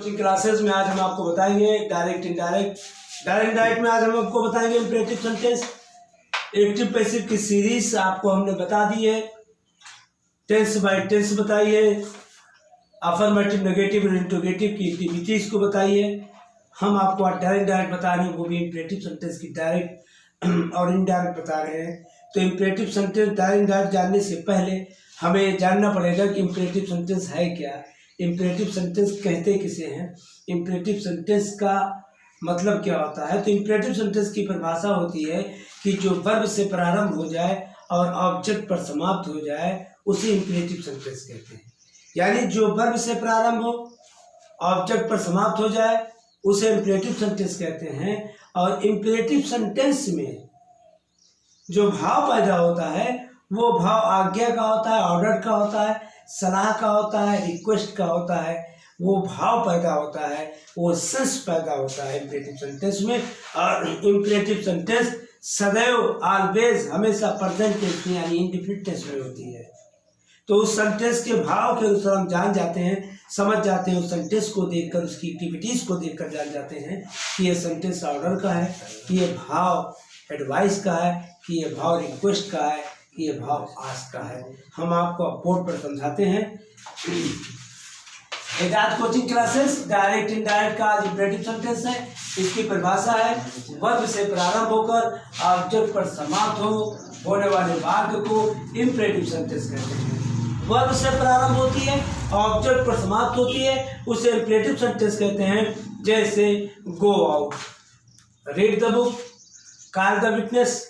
Coaching classes में आज हम आपको बताएंगे डायरेक्ट इंडायरेक्ट में आज हम आपको बताएंगे इंपरेटिव सेंटेंस। एक्टिव पैसिव की सीरीज आपको हमने बता दी है, टेंस बाय टेंस बताई है, अफर्मेटिव नेगेटिव और इंट्रोगेटिव की एक्टिविटीज को बताई है। हम आपको आज डायरेक्ट बता रहे हैं, वो भी इंपरेटिव सेंटेंस की डायरेक्ट और इनडायरेक्ट बता रहे हैं। तो इंपरेटिव सेंटेंस डायरेक्ट जानने से पहले हमें जानना पड़ेगा कि इंपरेटिव सेंटेंस है क्या, इंपरेटिव सेंटेंस कहते किसे हैं, इंपरेटिव सेंटेंस का मतलब क्या होता है। तो इंपरेटिव सेंटेंस की परिभाषा होती है कि जो वर्ब से प्रारंभ हो जाए और ऑब्जेक्ट पर समाप्त हो जाए उसे इंपरेटिव सेंटेंस कहते हैं। यानी जो वर्ब से प्रारंभ हो ऑब्जेक्ट पर समाप्त हो जाए उसे इंपरेटिव सेंटेंस कहते हैं। और इंपरेटिव सेंटेंस में जो भाव पैदा होता है वो भाव आज्ञा का होता है, ऑर्डर का होता है, सलाह का होता है, रिक्वेस्ट का होता है। वो भाव पैदा होता है, वो सेंस पैदा होता है इंपरेटिव सेंटेंस में। और इंपरेटिव सेंटेंस सदैव ऑलवेज हमेशा प्रेजेंट टेंस में यानी इंडेफिनिट टेंस में होती है। तो उस सेंटेंस के भाव के अनुसार हम जान जाते हैं, समझ जाते हैं, उस सेंटेंस को देखकर उसकी एक्टिविटीज को देखकर जान जाते हैं कि ये सेंटेंस ऑर्डर का है, कि ये भाव एडवाइस का है, कि ये भाव रिक्वेस्ट का है, कि ये भाव आस्क का है। हम आपको बोर्ड पर समझाते हैं। Ejaz coaching classes direct indirect का आज इंपरेटिव सेंटेंस है। इसकी परिभाषा है वर्ब से प्रारंभ होकर ऑब्जेक्ट पर समाप्त होने वाले वाक्य को इंपरेटिव सेंटेंस कहते हैं। वर्ब से प्रारंभ होती है, ऑब्जेक्ट पर समाप्त होती है, उसे इंपरेटिव सेंटेंस कहते हैं। जैसे go out, read the book, call the witness,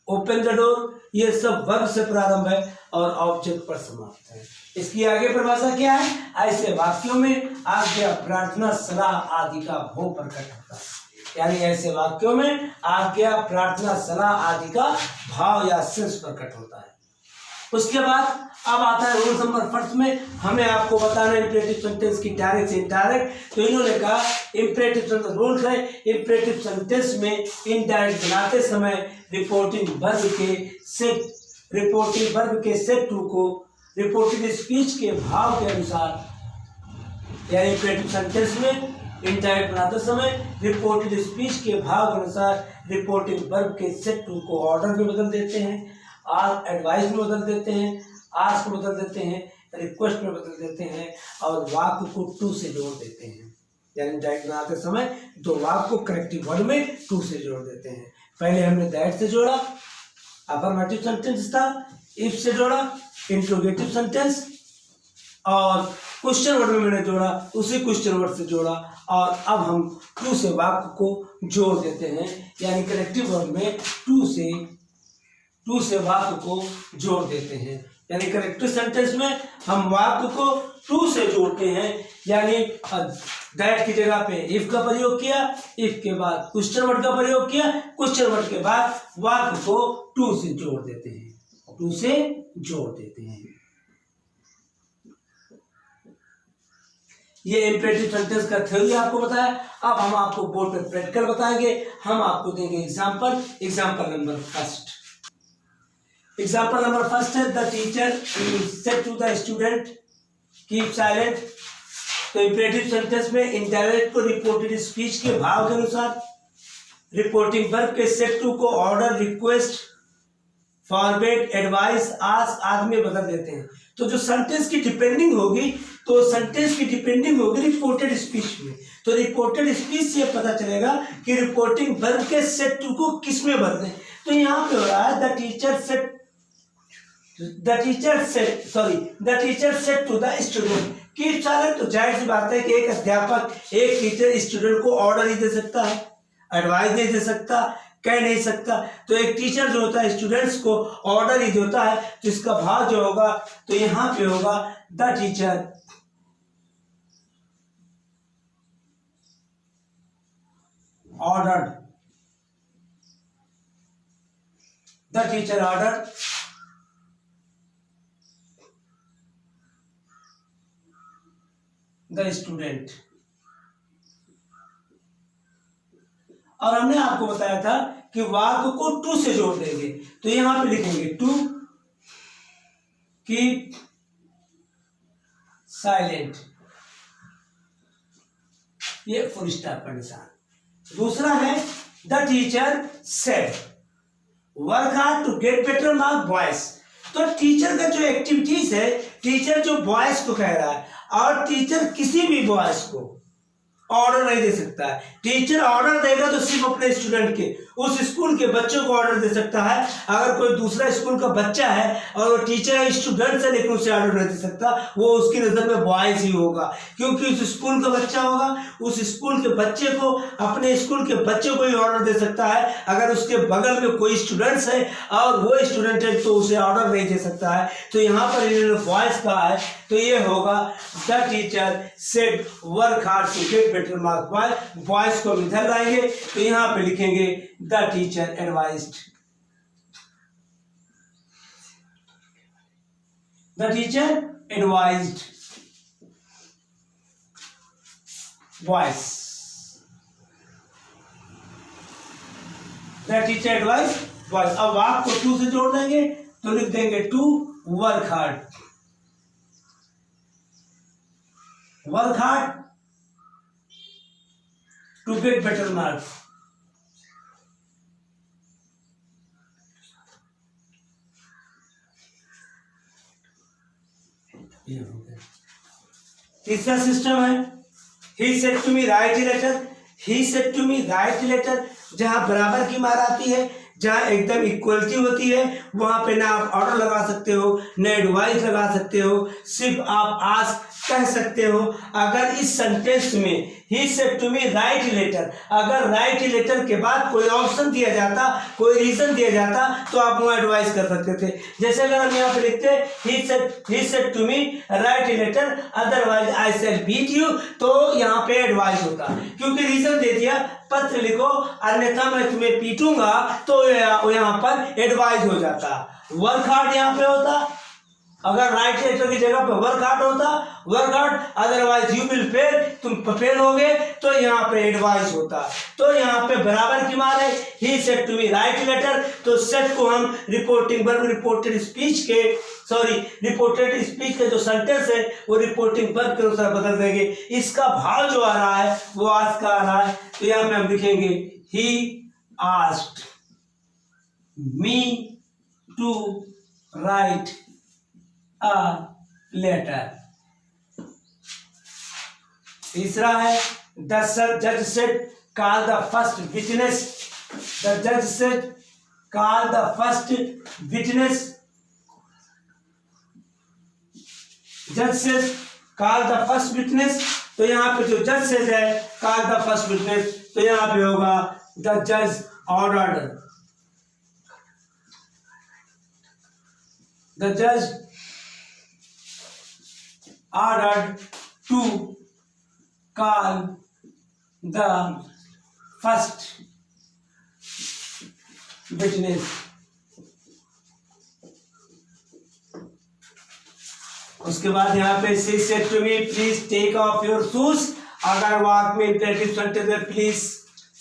open the door, ये सब वर्ब से प्रारंभ है और ऑब्जेक्ट पर समाप्त है। इसकी आगे परिभाषा क्या है? ऐसे वाक्यों में आज्ञा, प्रार्थना, सलाह आदि का भाव प्रकट होता है। यानी ऐसे वाक्यों में आज्ञा, प्रार्थना, सलाह आदि का भाव या सेंस प्रकट होता है। उसके बाद अब आता है रूल नंबर फर्स्ट में हमें आपको बताना है इंपरेटिव सेंटेंस की डायरेक्ट से इनडायरेक्ट। तो इन्होंने कहा इंपरेटिव सेंटेंस रूल्स है, इंपरेटिव सेंटेंस में इनडायरेक्ट बनाते समय रिपोर्टिंग वर्ब के सेट टू को रिपोर्टिंग स्पीच के भाव के अनुसार, यानी इंपरेटिव सेंटेंस में इनडायरेक्ट बनाते समय रिपोर्टिंग स्पीच के भाव के अनुसार रिपोर्टिंग वर्ब के सेट टू को ऑर्डर में बदल देते हैं, एडवाइस में बदल देते हैं, आस्क में बदल देते हैं, रिक्वेस्ट में बदल देते हैं और वाक्य को टू से जोड़ देते हैं। यानी डायरेक्ट बनाते समय दो वाक्य को करेक्टिव वर्ड में टू से जोड़ देते हैं। पहले हमने दैट से जोड़ा, अफर्मेटिव सेंटेंस था, इफ से जोड़ा, इंट्रोगेटिव सेंटेंस, और क्वेश्चन वर्ड में मैंने जोड़ा, उसी क्वेश्चन वर्ड से जोड़ा। और अब हम टू से वाक्य को जोड़ देते हैं, यानी करेक्टिव वर्ड में टू से वाक्य को जोड़ देते हैं। यानी करेक्टिव सेंटेंस में हम वाक्य को टू से जोड़ते हैं, यानी दैट की जगह पे इफ का प्रयोग किया, इफ के बाद क्वेश्चन वर्ड का प्रयोग किया, क्वेश्चन वर्ड के बाद वाक्य को टू से जोड़ देते हैं, टू से जोड़ देते हैं। ये इंपरेटिव सेंटेंस का थ्योरी आपको बताया। अब हम आपको बोर्ड पे प्रैक्टिकल बताएंगे। हम आपको देंगे example number first. Example number first है the teacher said to the student keep silent. तो इंपरेटिव सेंटेंस में इनडायरेक्ट को रिपोर्टेड स्पीच के भाव के अनुसार रिपोर्टिंग वर्ब के सेड टू को order, request, forward, advice, ask आदि में बदल देते हैं। तो जो सेंटेंस की डिपेंडिंग होगी रिपोर्टेड स्पीच में। तो रिपोर्टेड स्पीच से पता चलेगा कि रिपोर्टिंग वर्ब के सेड टू को किस में बदलें। तो यहाँ पे हो रहा है the teacher said to the student keep silent. तो जाहिर सी बात है कि एक अध्यापक, एक टीचर स्टूडेंट को ऑर्डर ही दे सकता है, एडवाइस नहीं दे सकता, कह नहीं सकता। तो एक टीचर जो होता है स्टूडेंट्स को ऑर्डर ही देता है, तो इसका भाव जो होगा तो यहाँ पे होगा the teacher order, the teacher order the student. और हमने आपको बताया था कि वाक्य को टू से जोड़ देंगे। तो यहां पे लिखेंगे टू कीप साइलेंट। ये फुल स्टॉप का निशान। दूसरा है the teacher said work hard to get better mark boys. तो टीचर का जो एक्टिविटीज है, टीचर जो बॉयज को कह रहा है, और टीचर किसी भी बॉयज को ऑर्डर नहीं दे सकता है। टीचर ऑर्डर देगा तो सिर्फ अपने स्टूडेंट के, उस स्कूल के बच्चों को ऑर्डर दे सकता है। अगर कोई दूसरा स्कूल का बच्चा है और वो टीचर स्टूडेंट से, लेकिन उसे ऑर्डर नहीं दे सकता, वो उसकी नज़र में बॉयज ही होगा, क्योंकि उस स्कूल का बच्चा होगा। उस स्कूल के बच्चे को, अपने स्कूल के बच्चे को ही ऑर्डर दे सकता है। अगर उसके बगल में कोई स्टूडेंट्स है और वो स्टूडेंट है तो उसे ऑर्डर नहीं दे सकता है। तो यहाँ पर इन्होंने बॉयज कहा है, तो ये होगा the teacher said work hard to get better marks. Boys को इधर लाएंगे तो यहाँ पे लिखेंगे the teacher advised. The teacher advised boys. The teacher advised boys. अब वाक को टू से जोड़ देंगे तो लिख देंगे to work hard. Work hard to get better marks। तीसरा सिस्टम है he said to me write a letter। he said to me write a letter, जहां बराबर की मार आती है, जहां एकदम इक्वलिटी होती है, वहां पे ना आप ऑर्डर लगा सकते हो, ना एडवाइस लगा सकते हो, सिर्फ आप आस्क कह सकते हो। अगर इस सेंटेंस में he said to me write a letter, अगर write a letter के बाद कोई ऑप्शन दिया जाता, कोई रीजन दिया जाता, तो आप वहाँ एडवाइस कर सकते थे। जैसे अगर हम यहाँ पे लिखते he said to me write a letter otherwise I shall beat you, तो यहाँ पे एडवाइस होता, क्योंकि रीजन दे दिया, पत्र लिखो अन्यथा मैं तुम्हें पीटूंगा, तो यहाँ पर एडवाइस हो जाता। वर्क हार्ड यहाँ पे होता, अगर राइट लेटर की जगह पे वर्क हार्ड होता, work hard otherwise you will fail, तुम फेल होगे, तो यहाँ पे एडवाइस होता। तो यहाँ पे बराबर की मान है he said to me write letter, तो सेड को हम रिपोर्टिंग वर्ब रिपोर्टेड स्पीच के रिपोर्टेड स्पीच का जो सेंटेंस है वो रिपोर्टिंग वर्ब के अनुसार बदल देंगे। इसका भाव जो आ रहा है वो आज का आ रहा है, तो यहाँ पे हम लिखेंगे he asked me to write a letter। तीसरा है the judge said call the first witness। the judge said call the first witness। judge said call the first witness, तो यहाँ पे जो judge said है call the first witness, तो यहाँ पे होगा the judge ordered। the judge ordered to call the first witness। उसके बाद यहाँ पे she said to me please take off your shoes। अगर वाक में इंपेरेटिव सेंटेंस में प्लीज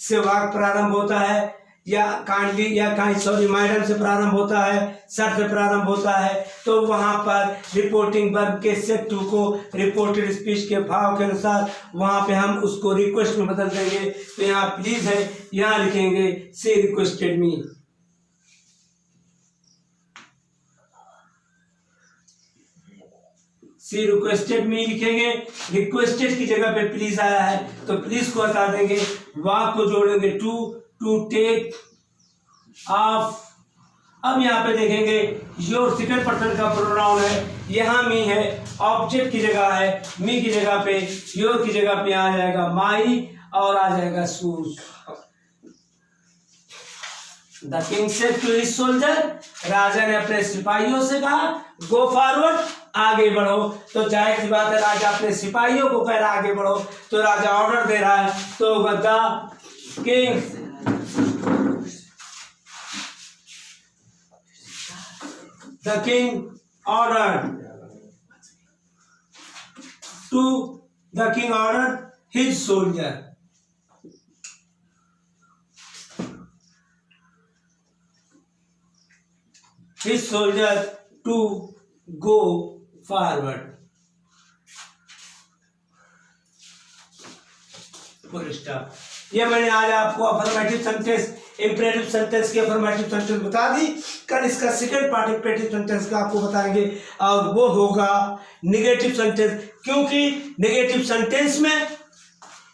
से वाक प्रारंभ होता है, या काइंडली या मैडम से प्रारंभ होता है, सर से प्रारंभ होता है, तो वहां पर रिपोर्टिंग वर्ब के सेट टू को रिपोर्टेड स्पीच के भाव के अनुसार वहां पे हम उसको रिक्वेस्ट में बदल देंगे। तो यहाँ प्लीज है, यहाँ लिखेंगे सी रिक्वेस्टेड मी। सी रिक्वेस्टेड मी लिखेंगे, रिक्वेस्टेड की जगह पे प्लीज आया है तो प्लीज को हटा देंगे, वाक को जोड़ेंगे टू टेक ऑफ। अब यहाँ पे देखेंगे योर सेकंड पर्सन का प्रोनाउन है, यहाँ मी है, ऑब्जेक्ट की जगह है, मी की जगह पे योर की जगह पे आ जाएगा माई और आ जाएगा shoes. The king said to his soldier, राजा ने अपने सिपाहियों से कहा गो फॉरवर्ड, आगे बढ़ो। तो जाहिर सी बात है राजा अपने सिपाहियों को कह रहा आगे बढ़ो, तो राजा ऑर्डर दे रहा है, तो the king The king ordered his soldier to go forward। Full stop. ये मैंने आज आपको अफर्मेटिव सेंटेंस, इंपरेटिव सेंटेंस के अफर्मेटिव सेंटेंस बता दी। कल इसका सेकंड पार्ट इंपरेटिव सेंटेंस का आपको बताएंगे और वो होगा नेगेटिव सेंटेंस, क्योंकि नेगेटिव सेंटेंस में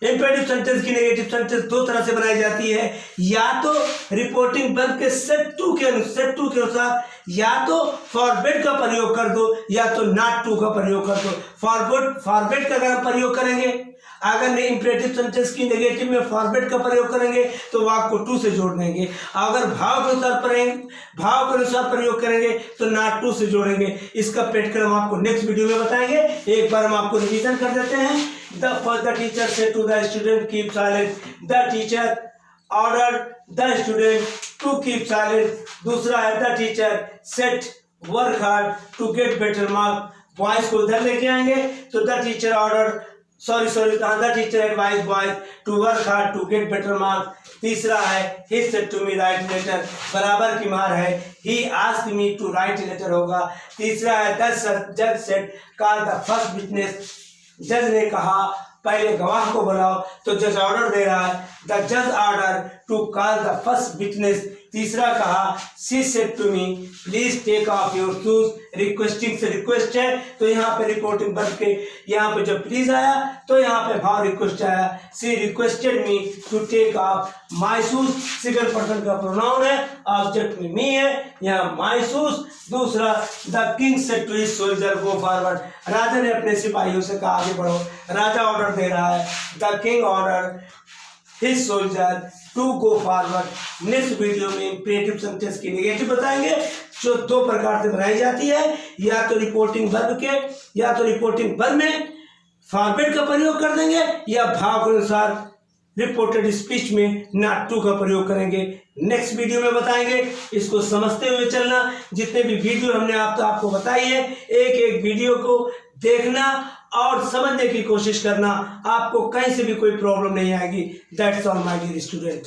इंपरेटिव सेंटेंस की नेगेटिव सेंटेंस दो तरह से बनाई जाती है, या तो रिपोर्टिंग वर्ब के सेट टू के अनुसार या तो फॉरवर्ड का प्रयोग कर दो या तो नॉट टू का प्रयोग कर दो। फॉरवर्ड का अगर प्रयोग करेंगे, अगर नहीं इंपरेटिव सेंटेंस की नेगेटिव में फॉरवर्ड का प्रयोग करेंगे तो वाक्य को टू से जोड़ देंगे। अगर भाव के अनुसार प्रयोग करेंगे तो नॉट टू से जोड़ेंगे। इसका प्रैक्टिकल हम आपको नेक्स्ट वीडियो में बताएंगे। एक बार हम आपको रिवीजन कर देते हैं। The teacher said to the student keep silent. The teacher ordered the student to keep silent. दूसरा है the teacher said work hard to get better mark. Boys को उधर लेके आएंगे तो the teacher ordered the teacher advised boys to work hard to get better mark. तीसरा है he said to me write letter. बराबर की मार है he asked me to write letter होगा। तीसरा है the judge said call the first witness. जज ने कहा पहले गवाह को बुलाओ, तो जज ऑर्डर दे रहा है द जज order to call the first witness. तीसरा कहा she said to me please take off your shoes. Requesting से रिक्वेस्ट है तो यहाँ पे रिपोर्टिंग वर्ब के यहाँ पे जब प्लीज आया तो यहाँ पे भाव रिक्वेस्ट आया। She requested me to take off my shoes. Single person का प्रोनाउन है, ऑब्जेक्ट में मी है, यहाँ माई शूज। दूसरा the king said to his soldier go forward. राजा ने अपने सिपाहियों से कहा आगे बढ़ो। राजा ऑर्डर दे रहा है the king order his soldier to go forward. Next video में इंपरेटिव सेंटेंस की नेगेटिव बताएंगे जो दो प्रकार से बनाई जाती है, या तो रिपोर्टिंग वर्ब में फॉरवर्ड का प्रयोग कर देंगे या भाव के अनुसार रिपोर्टेड स्पीच में नॉट टू का प्रयोग करेंगे। नेक्स्ट वीडियो में बताएंगे। इसको समझते हुए चलना। जितने भी वीडियो हमने आपको बताई है, एक एक वीडियो को देखना और समझने की कोशिश करना। आपको कहीं से भी कोई प्रॉब्लम नहीं आएगी। That's all my dear student.